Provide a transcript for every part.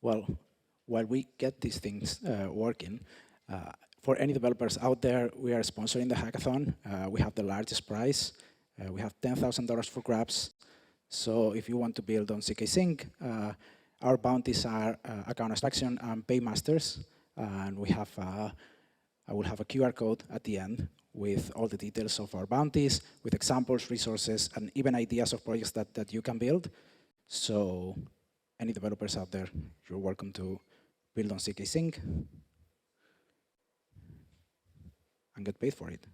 Well, while we get these things working, for any developers out there, we are sponsoring the hackathon. We have the largest prize. We have $10,000 for grabs. So if you want to build on CK Sync, our bounties are account abstraction and paymasters. And we have, I will have a QR code at the end with all the details of our bounties, with examples, resources, and even ideas of projects that you can build. So any developers out there, you're welcome to build on CK Sync and get paid for it.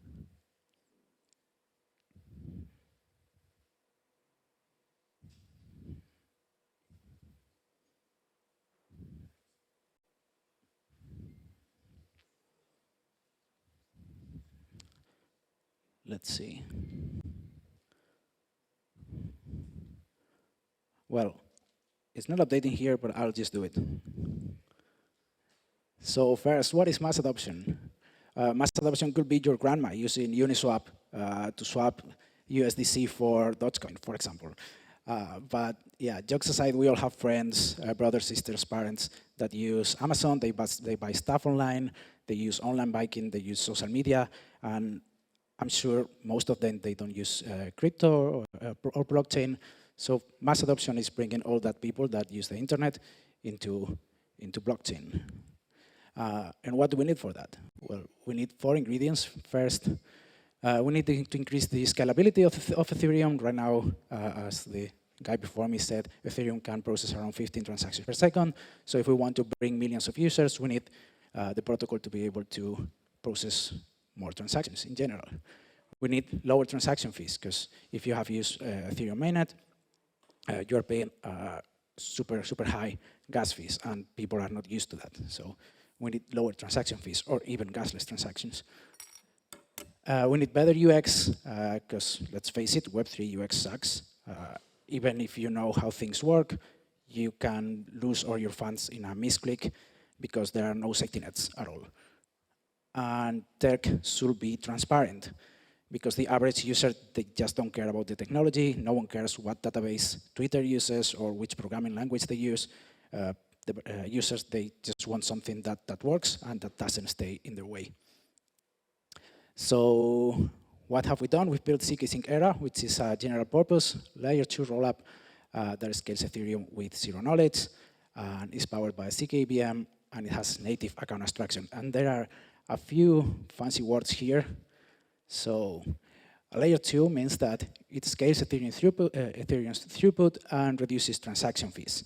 Let's see. Well, it's not updating here, but I'll just do it. So first, what is mass adoption? Mass adoption could be your grandma using Uniswap to swap USDC for Dogecoin, for example. But yeah, jokes aside, we all have friends, brothers, sisters, parents that use Amazon. They buy stuff online. They use online banking. They use social media. And I'm sure most of them, they don't use crypto or blockchain. So mass adoption is bringing all that people that use the internet into blockchain. And what do we need for that? Well, we need 4 ingredients. First, we need to increase the scalability of Ethereum. Right now, as the guy before me said, Ethereum can process around 15 transactions per second. So if we want to bring millions of users, we need the protocol to be able to process more transactions in general. We need lower transaction fees, because if you have used Ethereum mainnet, you're paying super high gas fees, and people are not used to that. So we need lower transaction fees, or even gasless transactions. We need better UX, because let's face it, Web3 UX sucks. Even if you know how things work, you can lose all your funds in a misclick because there are no safety nets at all. And tech should be transparent, because the average user, they just don't care about the technology. No one cares what database Twitter uses or which programming language they use. The users, they just want something that works and that doesn't stay in their way. So what have we done? We've built CK Sync Era, which is a general purpose layer 2 rollup that scales Ethereum with zero knowledge and is powered by CK-VM, and it has native account abstraction. And there are a few fancy words here. So a layer 2 means that it scales Ethereum's throughput and reduces transaction fees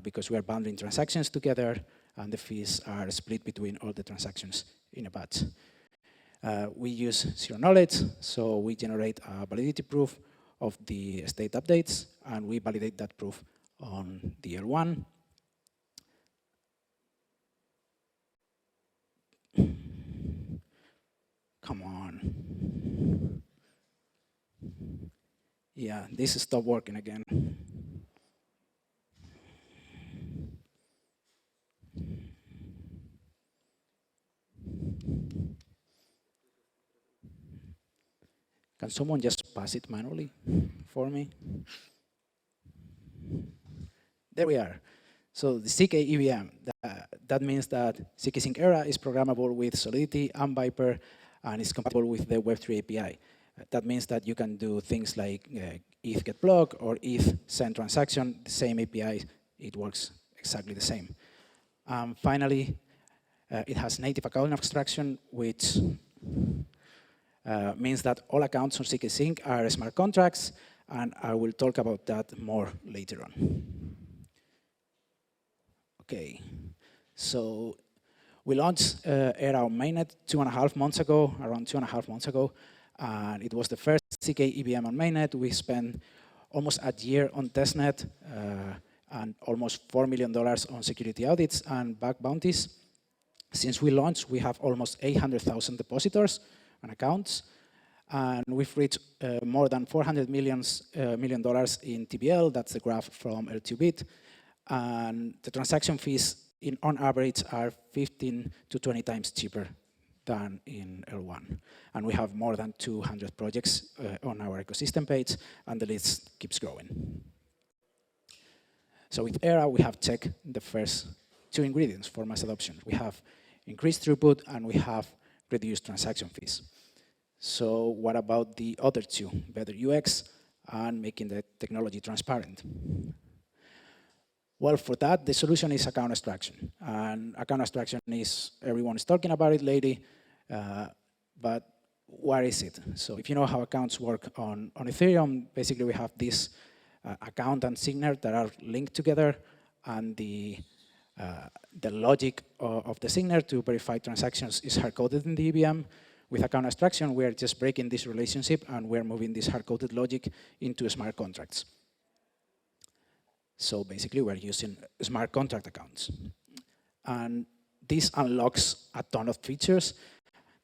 because we are bundling transactions together and the fees are split between all the transactions in a batch. We use zero knowledge, so we generate a validity proof of the state updates, and we validate that proof on the L1. Come on. Yeah, this stopped working again. Can someone just pass it manually for me? There we are. So the CK EVM, that means that CK Sync Era is programmable with Solidity and Viper, and is compatible with the Web3 API. That means that you can do things like ETH get block or ETH send transaction, the same API, it works exactly the same. Finally, it has native account abstraction, which means that all accounts on CK Sync are smart contracts, and I will talk about that more later on. Okay, so we launched Era on mainnet 2.5 months ago, around 2.5 months ago, and it was the first CK EVM on mainnet. We spent almost a year on testnet and almost $4 million on security audits and bug bounties. Since we launched, we have almost 800,000 depositors and accounts, and we've reached more than $400 million in TBL. That's the graph from L2bit. And the transaction fees on average are 15 to 20 times cheaper than in L1. And we have more than 200 projects on our ecosystem page, and the list keeps growing. So with ERA, we have checked the first two ingredients for mass adoption. We have increased throughput, and we have reduced transaction fees. So what about the other two? Better UX and making the technology transparent. Well, for that, the solution is account abstraction. And account abstraction is, everyone is talking about it lately, but what is it? So if you know how accounts work on Ethereum, basically we have this account and signer that are linked together, and the logic of the signer to verify transactions is hard-coded in the EVM. With account abstraction, we are just breaking this relationship, and we're moving this hard-coded logic into smart contracts. So basically, we're using smart contract accounts. And this unlocks a ton of features.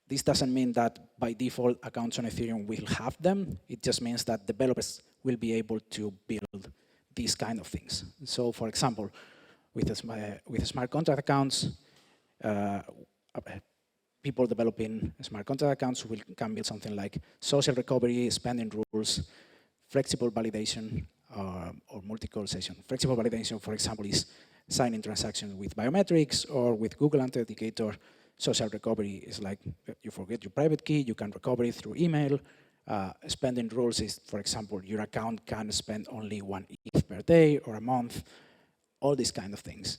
This doesn't mean that by default, accounts on Ethereum will have them. It just means that developers will be able to build these kind of things. So for example, with smart contract accounts, people developing smart contract accounts can build something like social recovery, spending rules, flexible validation, or multi-correlation. Flexible validation, for example, is signing transactions with biometrics or with Google Authenticator. Social recovery is like you forget your private key, you can recover it through email. Spending rules is, for example, your account can spend only 1 ETH per day or a month, all these kind of things.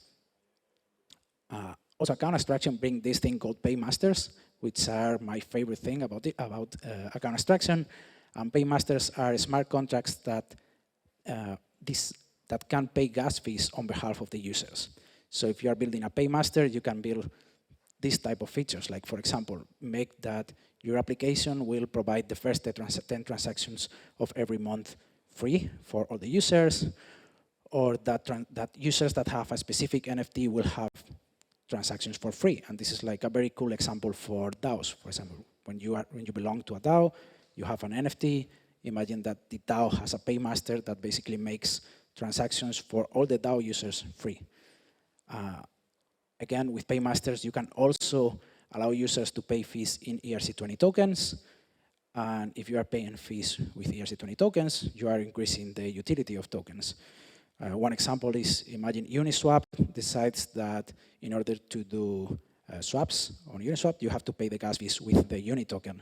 Also, account abstraction brings this thing called paymasters, which are my favorite thing about account abstraction. And paymasters are smart contracts that can pay gas fees on behalf of the users. So if you are building a paymaster, you can build this type of features, like, for example, make that your application will provide the first 10 transactions of every month free for all the users, or that users that have a specific NFT will have transactions for free. And this is like a very cool example for DAOs. For example, when you belong to a DAO, you have an NFT. Imagine that the DAO has a paymaster that basically makes transactions for all the DAO users free. Again, with paymasters, you can also allow users to pay fees in ERC20 tokens. And if you are paying fees with ERC20 tokens, you are increasing the utility of tokens. One example is, imagine Uniswap decides that in order to do swaps on Uniswap, you have to pay the gas fees with the Uni token.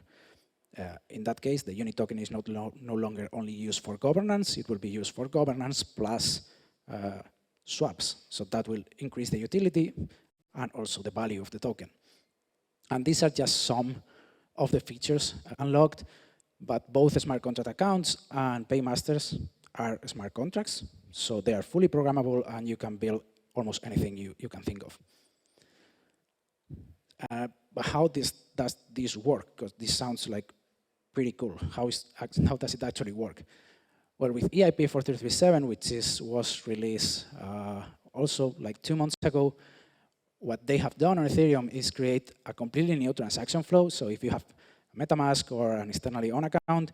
In that case, the Uni token is no longer only used for governance, it will be used for governance plus swaps. So that will increase the utility and also the value of the token. And these are just some of the features unlocked, but both smart contract accounts and paymasters are smart contracts. So they are fully programmable, and you can build almost anything you can think of. But how does this work? Because this sounds like pretty cool. How does it actually work? Well, with EIP 4337, which was released also like 2 months ago, what they have done on Ethereum is create a completely new transaction flow. So if you have a MetaMask or an externally owned account,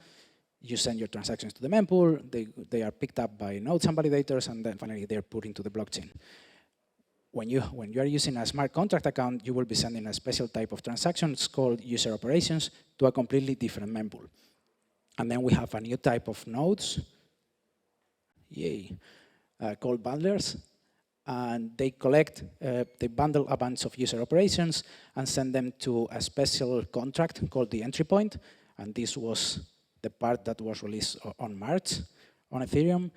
you send your transactions to the mempool, they are picked up by nodes and validators, and then finally they're put into the blockchain. When you are using a smart contract account, you will be sending a special type of transactions called user operations to a completely different mempool. And then we have a new type of nodes, called bundlers. And they they bundle a bunch of user operations and send them to a special contract called the entry point. And this was the part that was released on March on Ethereum.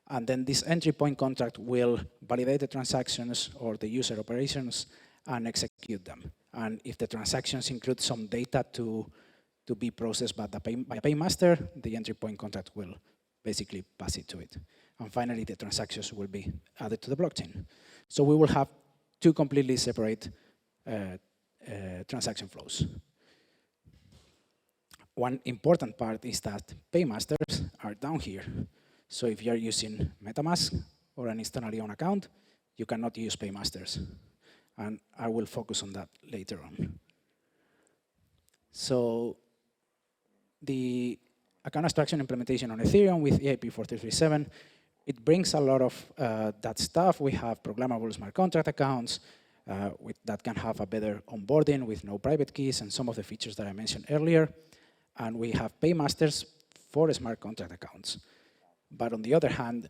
And then this entry point contract will validate the transactions or the user operations and execute them. And if the transactions include some data to be processed by a paymaster, the entry point contract will basically pass it to it. And finally, the transactions will be added to the blockchain. So we will have two completely separate transaction flows. One important part is that paymasters are down here. So if you're using MetaMask or an externally owned account, you cannot use paymasters. And I will focus on that later on. So the account abstraction implementation on Ethereum with EIP 4337, it brings a lot of that stuff. We have programmable smart contract accounts that can have a better onboarding with no private keys and some of the features that I mentioned earlier. And we have paymasters for smart contract accounts. But on the other hand,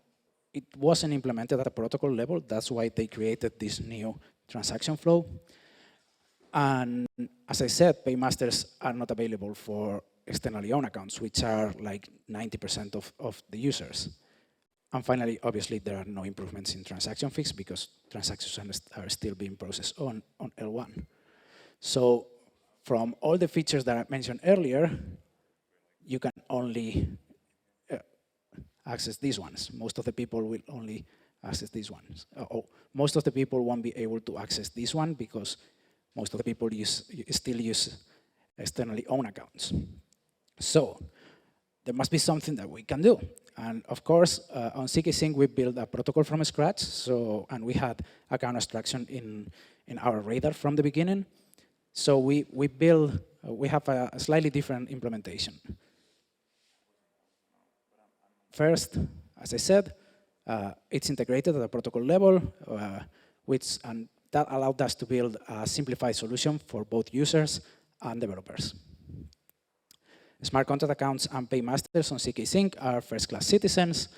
it wasn't implemented at a protocol level. That's why they created this new transaction flow. And as I said, paymasters are not available for externally owned accounts, which are like 90% of the users. And finally, obviously, there are no improvements in transaction fees because transactions are still being processed on L1. So from all the features that I mentioned earlier, you can only access these ones. Most of the people will only access these ones. Most of the people won't be able to access this one because most of the people still use externally owned accounts. So there must be something that we can do. And of course, on CK Sync, we built a protocol from scratch. And we had account abstraction in our radar from the beginning. So we have a slightly different implementation. First, as I said, it's integrated at a protocol level, and that allowed us to build a simplified solution for both users and developers. Smart contract accounts and paymasters on CK Sync are first-class citizens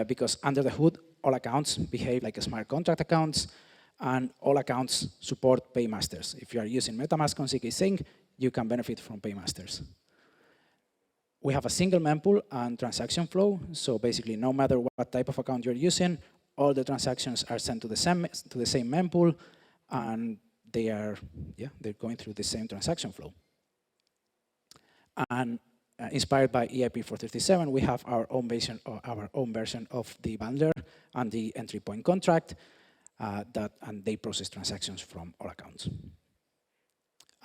because under the hood, all accounts behave like smart contract accounts, and all accounts support paymasters. If you are using MetaMask on CK Sync, you can benefit from paymasters. We have a single mempool and transaction flow. So basically, no matter what type of account you're using, all the transactions are sent to the same mempool, and they're going through the same transaction flow. And inspired by EIP 437, we have our own version of the bundler and the entry point contract, and they process transactions from all accounts.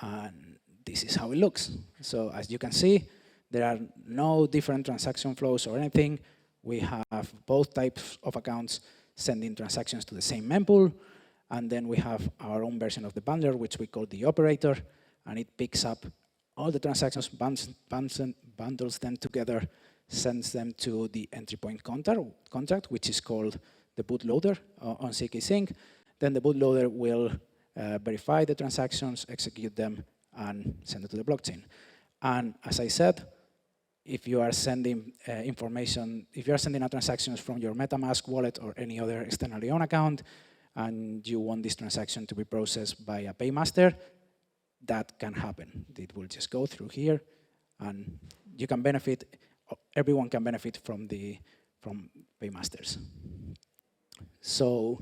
And this is how it looks. So as you can see, there are no different transaction flows or anything. We have both types of accounts sending transactions to the same mempool, and then we have our own version of the bundler, which we call the operator, and it picks up all the transactions, bundles them together, sends them to the entry point contract, which is called the bootloader on CK Sync. Then the bootloader will verify the transactions, execute them, and send it to the blockchain. And as I said, if you are sending if you are sending out transactions from your MetaMask wallet or any other externally owned account, and you want this transaction to be processed by a paymaster, that can happen. It will just go through here, and you can benefit. Everyone can benefit from paymasters. So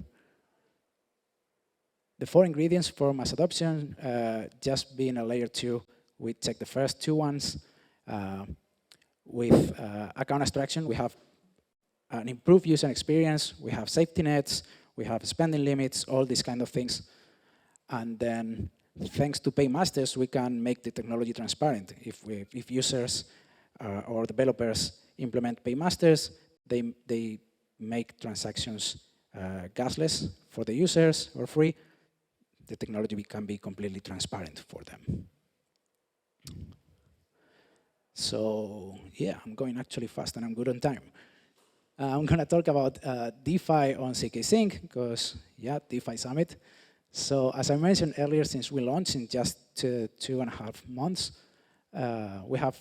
the 4 ingredients for mass adoption, just being a layer 2, we check the first 2 ones. With account abstraction, we have an improved user experience, we have safety nets, we have spending limits, all these kind of things. And then thanks to paymasters, we can make the technology transparent. If users or developers implement paymasters, they make transactions gasless for the users or free. The technology can be completely transparent for them. So yeah, I'm going actually fast and I'm good on time. I'm going to talk about DeFi on CK Sync because, yeah, DeFi Summit. So as I mentioned earlier, since we launched in just 2.5 months, we have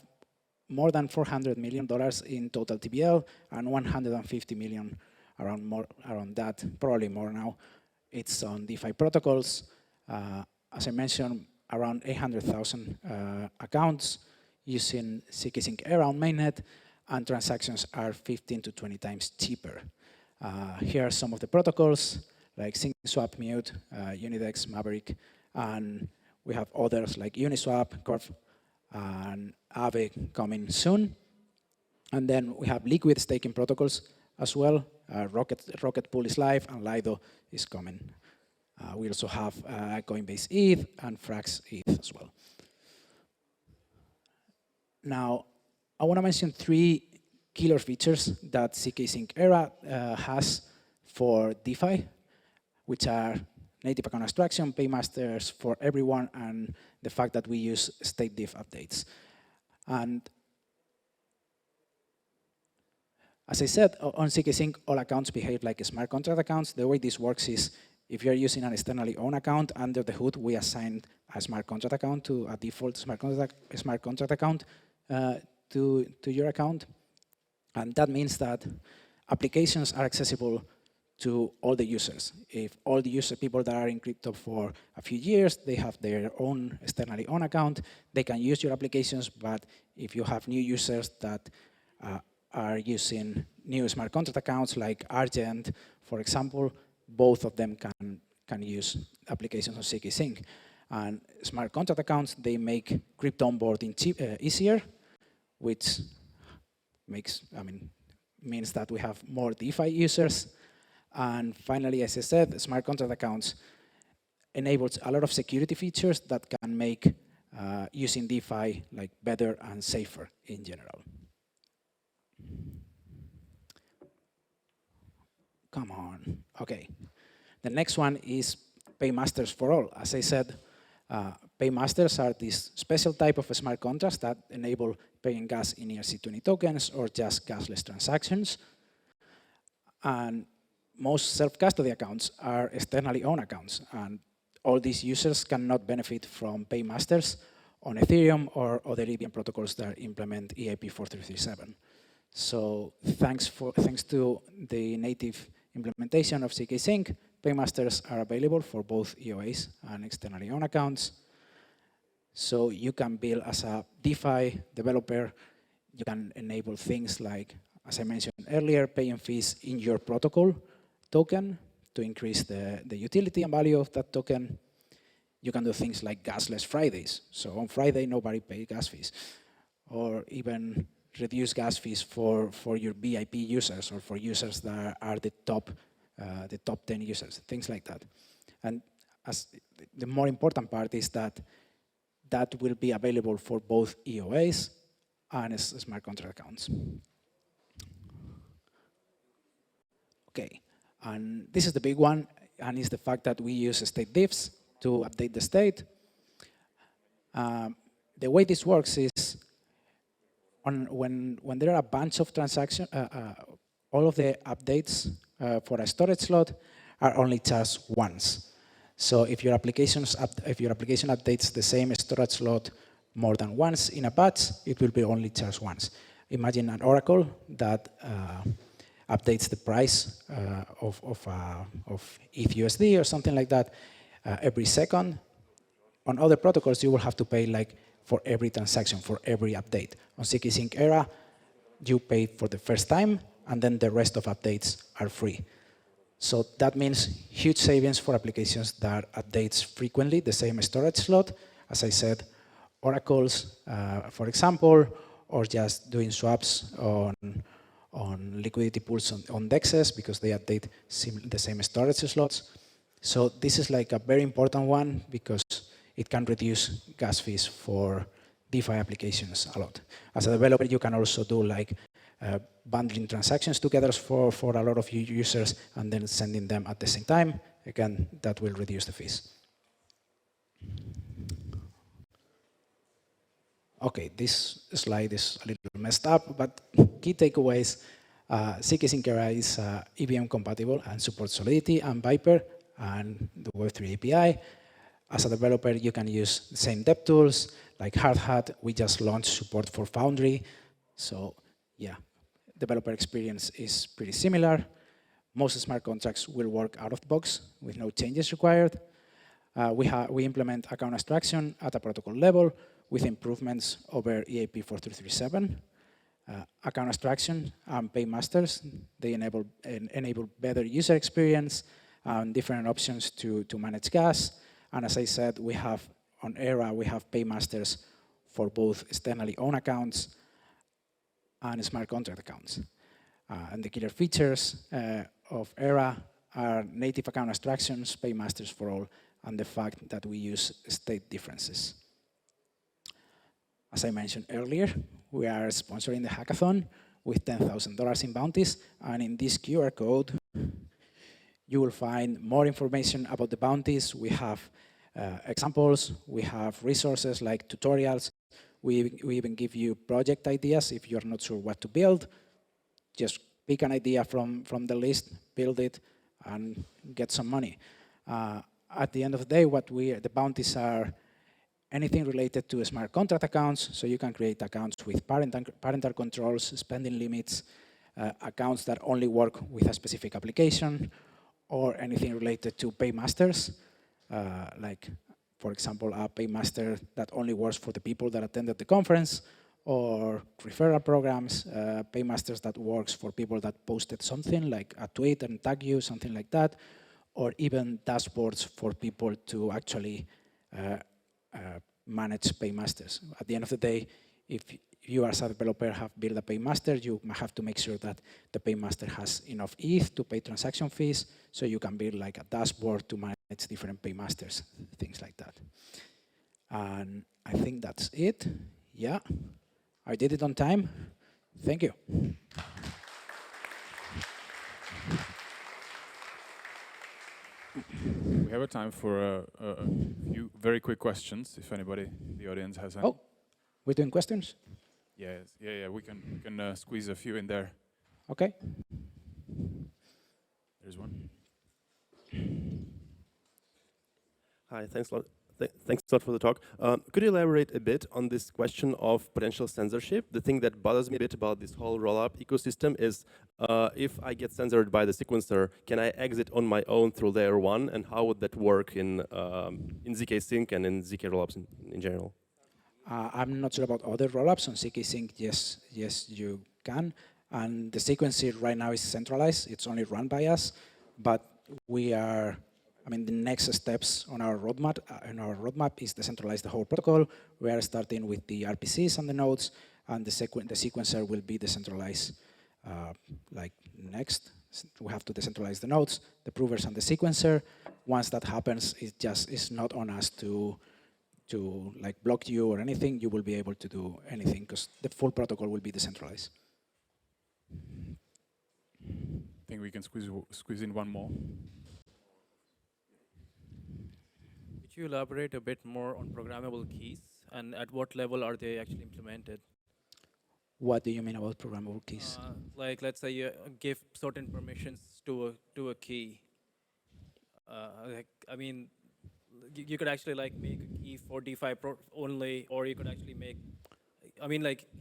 more than $400 million in total TVL and 150 million around that, probably more now. It's on DeFi protocols. As I mentioned, around 800,000 accounts using CK Sync Era on mainnet, and transactions are 15 to 20 times cheaper. Here are some of the protocols, like SyncSwap, Mute, Unidex, Maverick, and we have others like Uniswap, Corp, and Aave coming soon. And then we have liquid staking protocols as well. Rocket Pool is live, and Lido is coming. We also have Coinbase ETH and Frax ETH as well. Now, I want to mention 3 killer features that CK Sync Era has for DeFi, which are native account abstraction, paymasters for everyone, and the fact that we use state diff updates. And as I said, on CK Sync, all accounts behave like smart contract accounts. The way this works is if you're using an externally owned account, under the hood, we assign a smart contract account to a default smart contract account to your account. And that means that applications are accessible to all the users. If all the people that are in crypto for a few years, they have their own externally owned account, they can use your applications, but if you have new users that are using new smart contract accounts like Argent, for example, both of them can use applications on CK Sync. And smart contract accounts, they make crypto onboarding easier, which means that we have more DeFi users. And finally, as I said, smart contract accounts enables a lot of security features that can make using DeFi better and safer in general. Come on. Okay. The next one is paymasters for all. As I said, paymasters are this special type of smart contracts that enable paying gas in ERC20 tokens or just gasless transactions. And most self-custody accounts are externally owned accounts, and all these users cannot benefit from paymasters on Ethereum or other EVM protocols that implement EIP 4337. So thanks to the native implementation of CK Sync, paymasters are available for both EOAs and externally owned accounts. So you can build as a DeFi developer, you can enable things like, as I mentioned earlier, paying fees in your protocol token to increase the utility and value of that token. You can do things like gasless Fridays. So on Friday, nobody pays gas fees. Or even reduce gas fees for your VIP users or for users that are the top 10 users, things like that. And the more important part is that will be available for both EOAs and smart contract accounts. Okay, and this is the big one, and it's the fact that we use state diffs to update the state. The way this works is when there are a bunch of transactions, all of the updates for a storage slot are only charged once. So if your application updates the same storage slot more than once in a batch, it will be only charged once. Imagine an oracle that updates the price of ETH/USD or something like that every second. On other protocols, you will have to pay for every transaction, for every update. On CK Sync Era, you pay for the first time, and then the rest of updates are free. So that means huge savings for applications that updates frequently the same storage slot. As I said, oracles, for example, or just doing swaps on liquidity pools on dexes because they update the same storage slots. So this is a very important one because it can reduce gas fees for DeFi applications a lot. As a developer, you can also do bundling transactions together for a lot of users and then sending them at the same time. Again, that will reduce the fees. Okay, this slide is a little messed up, but key takeaways. CK Sync Era is EVM compatible and supports Solidity and Viper and the Web3 API. As a developer, you can use the same dev tools like Hardhat. We just launched support for Foundry. So yeah, developer experience is pretty similar. Most smart contracts will work out of the box with no changes required. We implement account abstraction at a protocol level with improvements over EIP 4337. Account abstraction and paymasters, they enable better user experience and different options to manage gas. And as I said, we have on Era, we have paymasters for both externally owned accounts and smart contract accounts. And the killer features of Era are native account abstractions, paymasters for all, and the fact that we use state differences. As I mentioned earlier, we are sponsoring the hackathon with $10,000 in bounties, and in this QR code, you will find more information about the bounties. We have examples, we have resources like tutorials. We even give you project ideas if you're not sure what to build. Just pick an idea from the list, build it, and get some money. At the end of the day, the bounties are anything related to smart contract accounts, so you can create accounts with parental controls, spending limits, accounts that only work with a specific application, or anything related to paymasters, like, for example, a paymaster that only works for the people that attended the conference, or referral programs, paymasters that works for people that posted something, like a tweet and tag you, something like that, or even dashboards for people to actually manage paymasters. At the end of the day, if you as a developer have built a paymaster, you have to make sure that the paymaster has enough ETH to pay transaction fees, so you can build like a dashboard to manage different paymasters, things like that. And I think that's it. Yeah, I did it on time. Thank you. We have a time for a few very quick questions, if anybody in the audience has any. Oh, we're doing questions? Yes, yeah, we can squeeze a few in there. Okay. There's one. Hi, thanks a lot. Thanks a lot for the talk. Could you elaborate a bit on this question of potential censorship? The thing that bothers me a bit about this whole rollup ecosystem is if I get censored by the sequencer, can I exit on my own through layer 1? And how would that work in ZK Sync and in ZK rollups in general? I'm not sure about other rollups. On ZK Sync, yes, you can. And the sequencer right now is centralized. It's only run by us. But we are, the next steps on our roadmap is decentralize the whole protocol. We are starting with the RPCs and the nodes, and the sequencer will be decentralized like next. We have to decentralize the nodes, the provers, and the sequencer. Once that happens, it's not on us to like block you or anything. You will be able to do anything because the full protocol will be decentralized. I think we can squeeze in one more. Could you elaborate a bit more on programmable keys and at what level are they actually implemented? What do you mean about programmable keys? Like, let's say you give certain permissions to a key. You could actually like make a key for DeFi only, or you could actually make,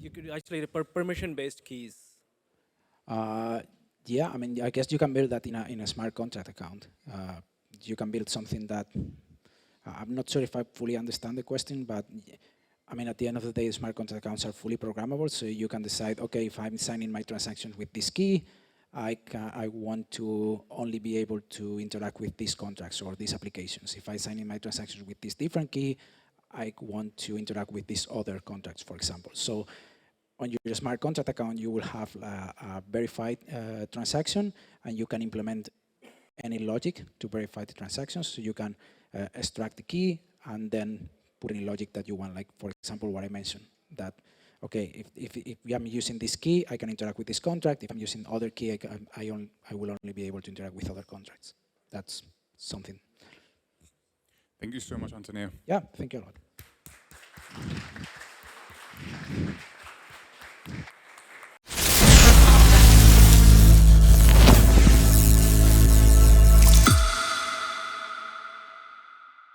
you could actually permission-based keys. Yeah, I guess you can build that in a smart contract account. You can build something that, I'm not sure if I fully understand the question, but at the end of the day, smart contract accounts are fully programmable, so you can decide, okay, if I'm signing my transactions with this key, I want to only be able to interact with these contracts or these applications. If I sign in my transactions with this different key, I want to interact with these other contracts, for example. So on your smart contract account, you will have a verified transaction, and you can implement any logic to verify the transactions. So you can extract the key and then put any logic that you want, like, for example, what I mentioned, that, okay, if I'm using this key, I can interact with this contract. If I'm using other key, I will only be able to interact with other contracts. That's something. Thank you so much, Antonio. Yeah, thank you a lot.